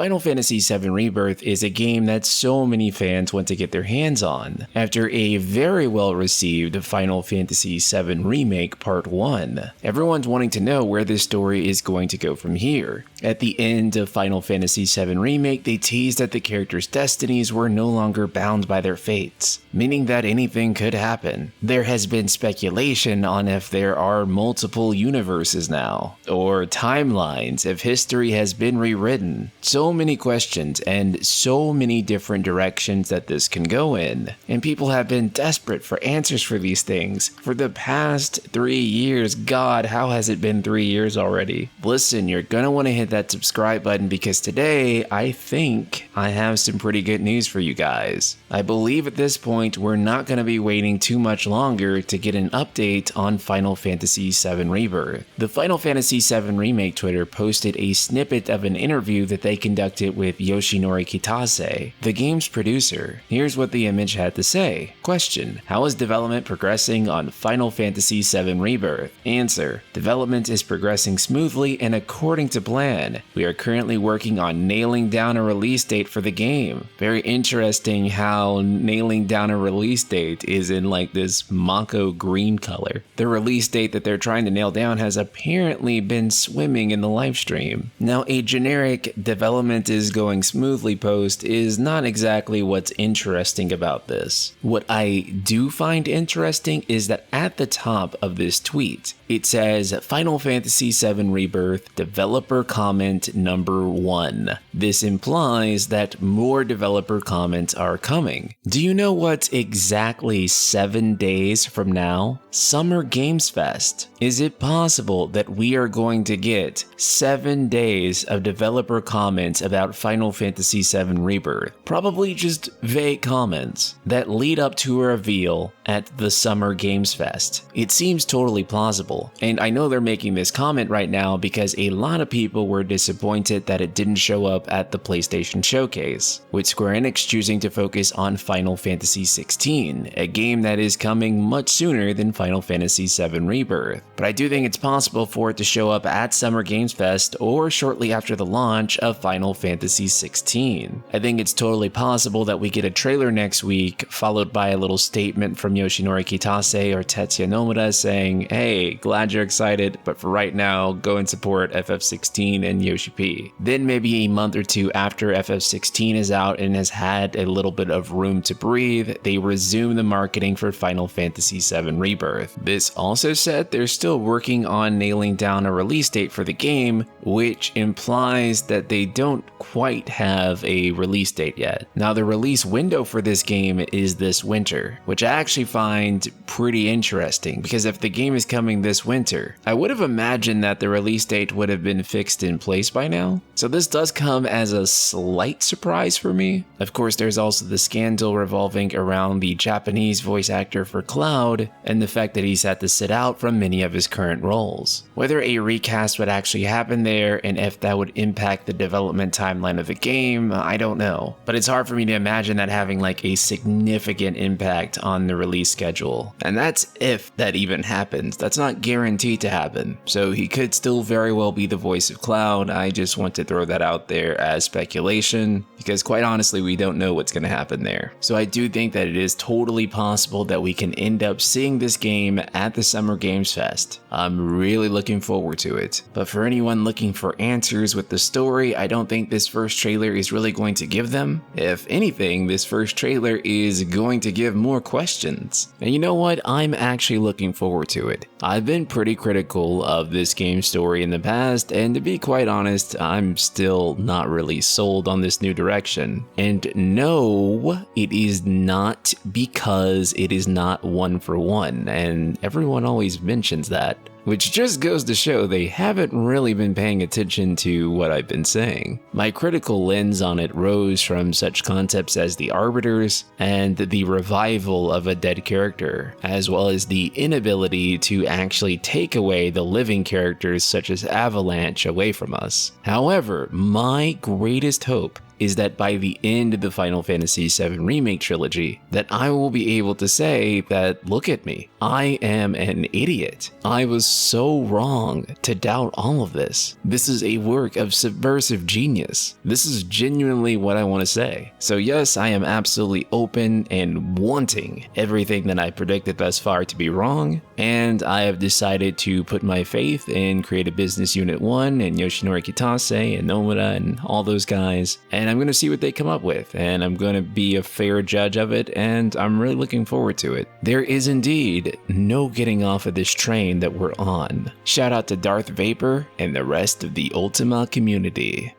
Final Fantasy VII Rebirth is a game that so many fans want to get their hands on. After a very well received Final Fantasy VII Remake Part 1, everyone's wanting to know where this story is going to go from here. At the end of Final Fantasy VII Remake, they teased that the characters' destinies were no longer bound by their fates, meaning that anything could happen. There has been speculation on if there are multiple universes now, or timelines if history has been rewritten. So many questions and so many different directions that this can go in, and people have been desperate for answers for these things for the past 3 years. God, how has it been 3 years already? Listen, you're gonna want to hit that subscribe button because today I think I have some pretty good news for you guys. I believe at this point we're not going to be waiting too much longer to get an update on Final Fantasy VII Rebirth. The Final Fantasy VII Remake Twitter posted a snippet of an interview that they conducted with Yoshinori Kitase, the game's producer. Here's what the image had to say. Question: how is development progressing on Final Fantasy VII Rebirth? Answer: development is progressing smoothly and according to plan. We are currently working on nailing down a release date for the game. Very interesting how nailing down a release date is in like this Mako green color. The release date that they're trying to nail down has apparently been swimming in the livestream. Now, a generic development is going smoothly post is not exactly what's interesting about this. What I do find interesting is that at the top of this tweet, it says Final Fantasy VII Rebirth developer comment number 1. This implies that more developer comments are coming. Do you know what's exactly 7 days from now? Summer Games Fest. Is it possible that we are going to get 7 days of developer comments about Final Fantasy VII Rebirth? Probably just vague comments that lead up to a reveal at the Summer Games Fest. It seems totally plausible, and I know they're making this comment right now because a lot of people were disappointed that it didn't show up at the PlayStation Showcase, with Square Enix choosing to focus on Final Fantasy XVI, a game that is coming much sooner than Final Fantasy VII Rebirth. But I do think it's possible for it to show up at Summer Games Fest or shortly after the launch of Final Fantasy XVI. I think it's totally possible that we get a trailer next week, followed by a little statement from Yoshinori Kitase or Tetsuya Nomura saying, hey, glad you're excited, but for right now, go and support FF16 and Yoshi P. Then maybe a month or two after FF16 is out and has had a little bit of room to breathe, they resume the marketing for Final Fantasy VII Rebirth. This also said they're still working on nailing down a release date for the game, which implies that they don't quite have a release date yet. Now, the release window for this game is this winter, which I actually find pretty interesting because if the game is coming this winter, I would have imagined that the release date would have been fixed in place by now. So this does come as a slight surprise for me. Of course, there's also the scandal revolving around the Japanese voice actor for Cloud and the fact that he's had to sit out from many of his current roles. Whether a recast would actually happen there and if that would impact the development timeline of the game, I don't know. But it's hard for me to imagine that having like a significant impact on the release schedule. And that's if that even happens. That's not guaranteed to happen. So he could still very well be the voice of Cloud. I just want to throw that out there as speculation because quite honestly, we don't know what's going to happen there. So I do think that it is totally possible that we can end up seeing this game at the Summer Games Fest. I'm really looking forward to it. But for anyone looking for answers with the story, I don't think this first trailer is really going to give them. If anything, this first trailer is going to give more questions. And you know what? I'm actually looking forward to it. I've been pretty critical of this game's story in the past, and to be quite honest, I'm still not really sold on this new direction. And no, it is not because it is not one for one, and everyone always mentions that. Which just goes to show they haven't really been paying attention to what I've been saying. My critical lens on it rose from such concepts as the Arbiters and the revival of a dead character, as well as the inability to actually take away the living characters such as Avalanche away from us. However, my greatest hope is that by the end of the Final Fantasy VII Remake trilogy, that I will be able to say that, look at me, I am an idiot. I was so wrong to doubt all of this. This is a work of subversive genius. This is genuinely what I want to say. So yes, I am absolutely open and wanting everything that I predicted thus far to be wrong, and I have decided to put my faith in Creative Business Unit 1 and Yoshinori Kitase and Nomura and all those guys, and I'm going to see what they come up with, and I'm going to be a fair judge of it, and I'm really looking forward to it. There is indeed no getting off of this train that we're on. Shout out to Darth Vapor and the rest of the Ultima community.